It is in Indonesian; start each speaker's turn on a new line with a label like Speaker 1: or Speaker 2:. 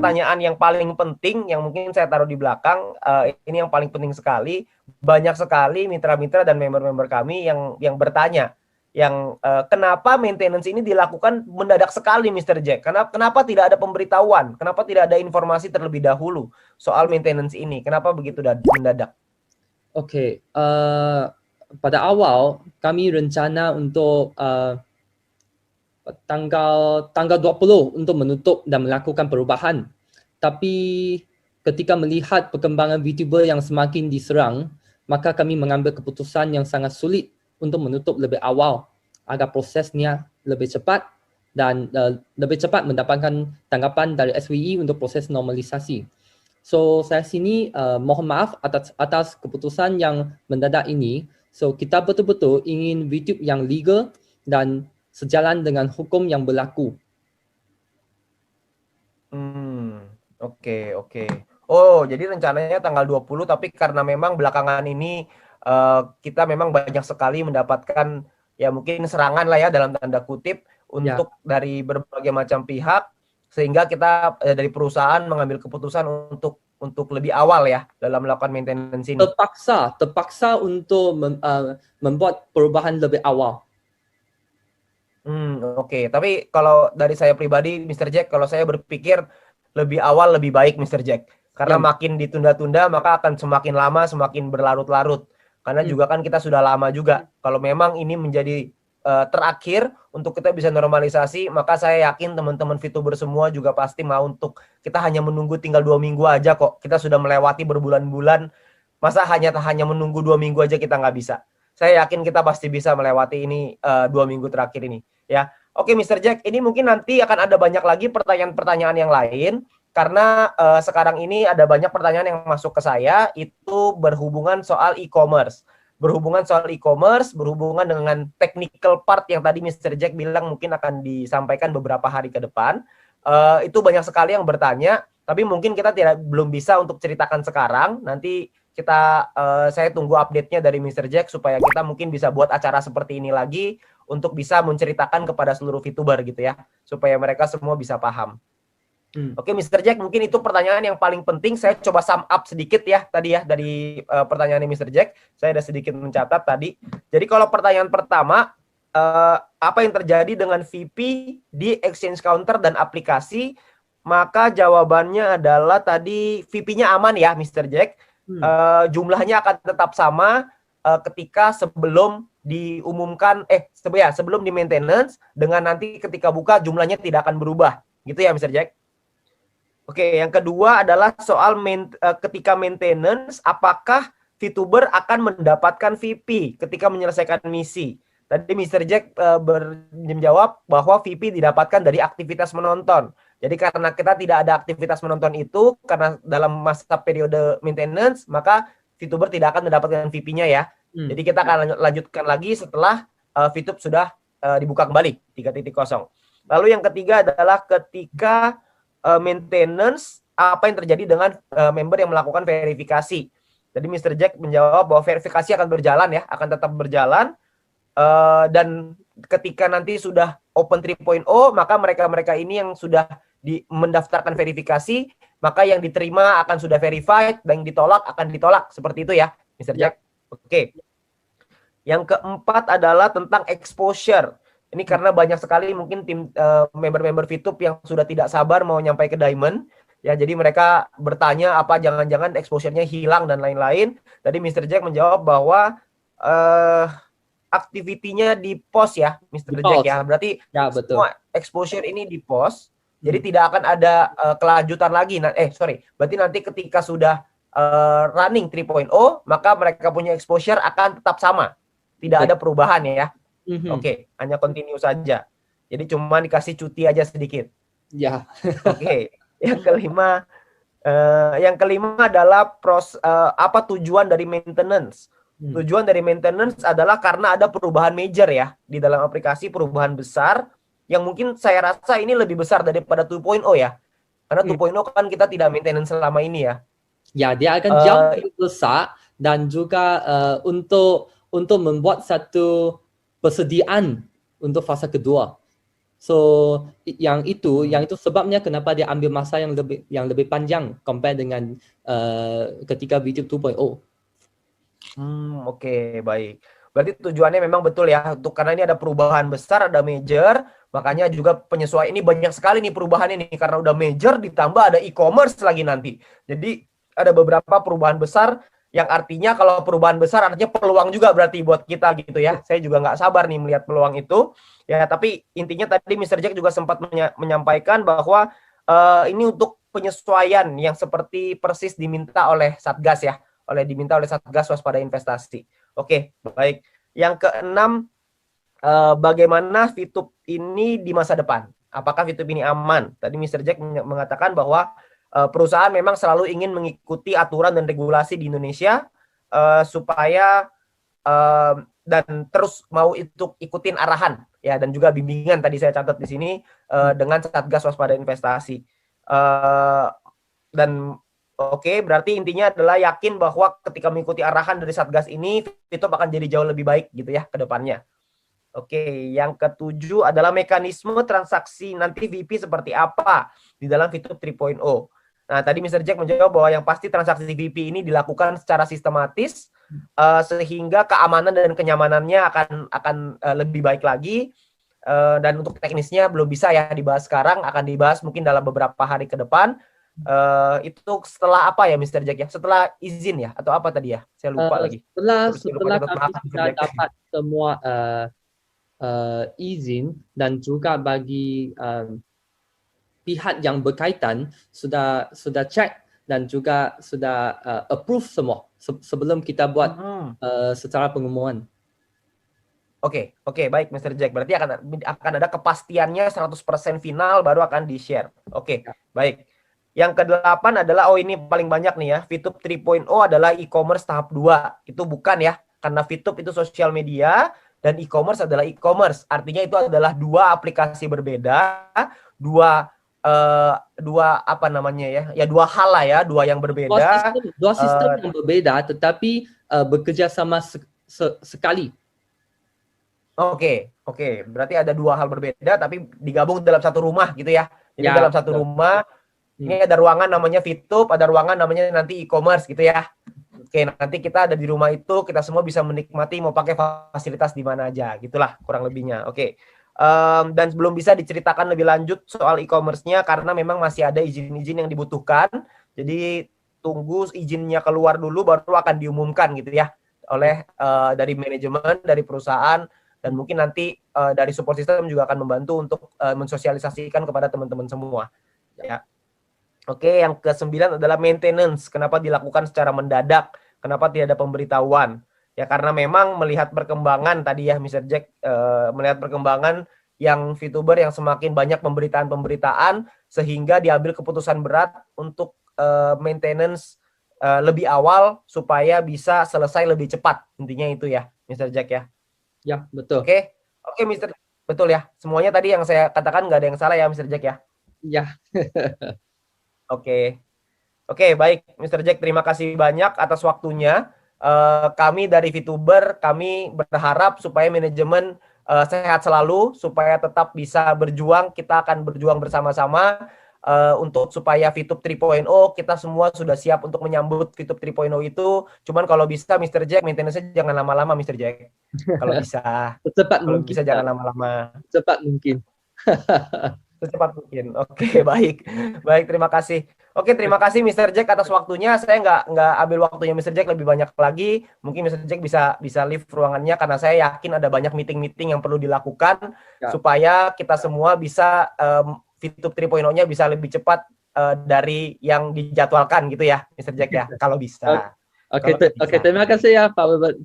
Speaker 1: pertanyaan yang paling penting yang mungkin saya taruh di belakang. Ini yang paling penting sekali. Banyak sekali mitra-mitra dan member-member kami yang bertanya, kenapa maintenance ini dilakukan mendadak sekali, Mr. Jack? Kenapa tidak ada pemberitahuan? Kenapa tidak ada informasi terlebih dahulu soal maintenance ini? Kenapa begitu mendadak?
Speaker 2: Oke, pada awal kami rencana untuk tanggal 20 untuk menutup dan melakukan perubahan. Tapi ketika melihat perkembangan VTuber yang semakin diserang, maka kami mengambil keputusan yang sangat sulit untuk menutup lebih awal agar prosesnya lebih cepat dan lebih cepat mendapatkan tanggapan dari SWE untuk proses normalisasi. So saya sini mohon maaf atas keputusan yang mendadak ini. So kita betul-betul ingin VTube yang legal dan sejalan dengan hukum yang berlaku.
Speaker 1: Oke. Oh, jadi rencananya tanggal 20, tapi karena memang belakangan ini kita memang banyak sekali mendapatkan ya mungkin serangan lah ya dalam tanda kutip untuk dari berbagai macam pihak, sehingga kita dari perusahaan mengambil keputusan untuk lebih awal ya dalam melakukan maintenance ini.
Speaker 2: Terpaksa untuk membuat perubahan lebih awal.
Speaker 1: Oke. Tapi kalau dari saya pribadi, Mr. Jack, kalau saya berpikir lebih awal lebih baik, Mr. Jack. Karena makin ditunda-tunda, maka akan semakin lama, semakin berlarut-larut. Karena juga kan kita sudah lama juga. Kalau memang ini menjadi terakhir untuk kita bisa normalisasi, maka saya yakin teman-teman VTuber semua juga pasti mau untuk kita hanya menunggu tinggal 2 minggu aja kok. Kita sudah melewati berbulan-bulan. Masa hanya menunggu 2 minggu aja kita nggak bisa. Saya yakin kita pasti bisa melewati ini 2 minggu terakhir ini. Ya, oke Mr. Jack, ini mungkin nanti akan ada banyak lagi pertanyaan-pertanyaan yang lain karena sekarang ini ada banyak pertanyaan yang masuk ke saya itu berhubungan soal e-commerce. Berhubungan dengan technical part yang tadi Mr. Jack bilang mungkin akan disampaikan beberapa hari ke depan. Itu banyak sekali yang bertanya, tapi mungkin kita belum bisa untuk ceritakan sekarang. Nanti saya tunggu update-nya dari Mr. Jack supaya kita mungkin bisa buat acara seperti ini lagi untuk bisa menceritakan kepada seluruh VTuber gitu ya, supaya mereka semua bisa paham. Oke, Mr. Jack, mungkin itu pertanyaan yang paling penting. Saya coba sum up sedikit ya tadi ya dari pertanyaan Mr. Jack. Saya ada sedikit mencatat tadi. Jadi kalau pertanyaan pertama, apa yang terjadi dengan VP di exchange counter dan aplikasi? Maka jawabannya adalah tadi VP-nya aman ya, Mr. Jack. Jumlahnya akan tetap sama ketika sebelum diumumkan sebelum di maintenance, dengan nanti ketika buka jumlahnya tidak akan berubah gitu ya Mr. Jack. Oke, yang kedua adalah soal ketika maintenance apakah VTuber akan mendapatkan VP ketika menyelesaikan misi. Tadi Mr. Jack menjawab bahwa VP didapatkan dari aktivitas menonton. Jadi karena kita tidak ada aktivitas menonton itu karena dalam masa periode maintenance, maka VTuber tidak akan mendapatkan VP-nya ya. Jadi kita akan lanjutkan lagi setelah VTube sudah dibuka kembali 3.0. Lalu yang ketiga adalah ketika maintenance, apa yang terjadi dengan member yang melakukan verifikasi. Jadi Mr. Jack menjawab bahwa verifikasi akan berjalan ya, akan tetap berjalan. Dan ketika nanti sudah Open 3.0, maka mereka ini yang sudah mendaftarkan verifikasi, maka yang diterima akan sudah verified dan yang ditolak akan ditolak. Seperti itu ya, Mr. Jack. Oke. Yang keempat adalah tentang exposure. Ini karena banyak sekali mungkin tim member-member VTube yang sudah tidak sabar mau nyampai ke Diamond. Ya, jadi mereka bertanya apa jangan-jangan exposure-nya hilang dan lain-lain. Tadi Mr. Jack menjawab bahwa activity-nya di post ya, Mr. Jack ya. Berarti betul. Semua exposure ini di post. Jadi tidak akan ada kelanjutan lagi. Berarti nanti ketika sudah running 3.0, maka mereka punya exposure akan tetap sama. Tidak ada perubahan ya. Oke, hanya continue saja. Jadi cuma dikasih cuti aja sedikit.
Speaker 2: Ya.
Speaker 1: Oke. Yang kelima adalah apa tujuan dari maintenance? Tujuan dari maintenance adalah karena ada perubahan major ya di dalam aplikasi, perubahan besar yang mungkin saya rasa ini lebih besar daripada 2.0 ya. Karena 2.0 kan kita tidak maintenance selama ini ya.
Speaker 2: Ya, dia akan jauh lebih besar dan juga untuk membuat satu persediaan untuk fase kedua. So yang itu sebabnya kenapa dia ambil masa yang lebih panjang compare dengan ketika VTube 2.0.
Speaker 1: Oke, baik. Berarti tujuannya memang betul ya, untuk karena ini ada perubahan besar, ada major, makanya juga penyesuaian ini banyak sekali nih perubahan ini karena udah major ditambah ada e-commerce lagi nanti. Jadi ada beberapa perubahan besar yang artinya kalau perubahan besar artinya peluang juga berarti buat kita gitu ya. Saya juga nggak sabar nih melihat peluang itu. Ya, tapi intinya tadi Mr. Jack juga sempat menyampaikan bahwa ini untuk penyesuaian yang seperti persis diminta oleh Satgas ya, diminta oleh Satgas Waspada Investasi. Oke, baik. Yang keenam, bagaimana VTube ini di masa depan? Apakah VTube ini aman? Tadi Mr. Jack mengatakan bahwa perusahaan memang selalu ingin mengikuti aturan dan regulasi di Indonesia supaya dan terus mau ikutin arahan ya, dan juga bimbingan tadi saya catat di sini dengan Satgas Waspada Investasi. Dan oke, berarti intinya adalah yakin bahwa ketika mengikuti arahan dari Satgas ini, VTube akan jadi jauh lebih baik gitu ya ke depannya. Oke, yang ketujuh adalah mekanisme transaksi nanti VP seperti apa di dalam VTube 3.0. Nah, tadi Mr. Jack menjawab bahwa yang pasti transaksi VP ini dilakukan secara sistematis sehingga keamanan dan kenyamanannya akan lebih baik lagi. Dan untuk teknisnya belum bisa ya dibahas sekarang, akan dibahas mungkin dalam beberapa hari ke depan. Itu setelah apa ya Mr. Jack ya? Setelah izin ya atau apa tadi ya? Saya lupa lagi.
Speaker 2: Setelah kami sudah dapat semua izin dan juga bagi pihak yang berkaitan sudah cek dan juga sudah approve semua sebelum kita buat secara pengumuman.
Speaker 1: Oke, baik Mr. Jack. Berarti akan ada kepastiannya 100% final baru akan di-share. Oke, baik. Yang ke-8 adalah, ini paling banyak nih ya, VTube 3.0 adalah e-commerce tahap 2. Itu bukan ya, karena VTube itu sosial media dan e-commerce adalah e-commerce. Artinya itu adalah dua aplikasi berbeda, dua apa namanya ya? Ya dua hal lah ya, dua yang berbeda.
Speaker 2: Dua sistem yang berbeda tetapi bekerja sama sekali.
Speaker 1: Oke. Berarti ada dua hal berbeda tapi digabung dalam satu rumah gitu ya. Jadi dalam satu rumah ini ada ruangan namanya VTube, ada ruangan namanya nanti e-commerce gitu ya. Oke, nanti kita ada di rumah itu, kita semua bisa menikmati mau pakai fasilitas di mana aja, gitulah kurang lebihnya. Oke. Dan belum bisa diceritakan lebih lanjut soal e-commerce-nya karena memang masih ada izin-izin yang dibutuhkan. Jadi tunggu izinnya keluar dulu baru akan diumumkan gitu ya oleh dari manajemen, dari perusahaan, dan mungkin nanti dari support system juga akan membantu untuk mensosialisasikan kepada teman-teman semua. Ya. Oke, yang ke-9 adalah maintenance. Kenapa dilakukan secara mendadak? Kenapa tidak ada pemberitahuan? Ya karena memang melihat perkembangan tadi ya Mr. Jack, melihat perkembangan yang VTuber yang semakin banyak pemberitaan sehingga diambil keputusan berat untuk maintenance lebih awal supaya bisa selesai lebih cepat. Intinya itu ya Mr. Jack ya.
Speaker 2: Ya, betul.
Speaker 1: Oke, Mr. Betul ya. Semuanya tadi yang saya katakan nggak ada yang salah ya Mr. Jack ya.
Speaker 2: Ya.
Speaker 1: Oke, baik Mr. Jack, terima kasih banyak atas waktunya. Kami dari VTuber, kami berharap supaya manajemen sehat selalu, supaya tetap bisa berjuang. Kita akan berjuang bersama-sama untuk supaya VTube 3.0 kita semua sudah siap untuk menyambut VTube 3.0 itu. Cuman kalau bisa Mr. Jack, maintenance-nya jangan lama-lama Mr. Jack. Kalau bisa. Kalau bisa jangan lama-lama.
Speaker 2: Secepat mungkin.
Speaker 1: Secepat mungkin. Oke, baik. Terima kasih. Oke, terima kasih Mr. Jack atas waktunya. Saya nggak ambil waktunya Mr. Jack lebih banyak lagi. Mungkin Mr. Jack bisa leave ruangannya karena saya yakin ada banyak meeting-meeting yang perlu dilakukan supaya kita semua bisa VTube 3.0-nya bisa lebih cepat dari yang dijadwalkan gitu ya, Mr. Jack ya, kalau bisa.
Speaker 2: Oke, terima kasih ya Pak Robert.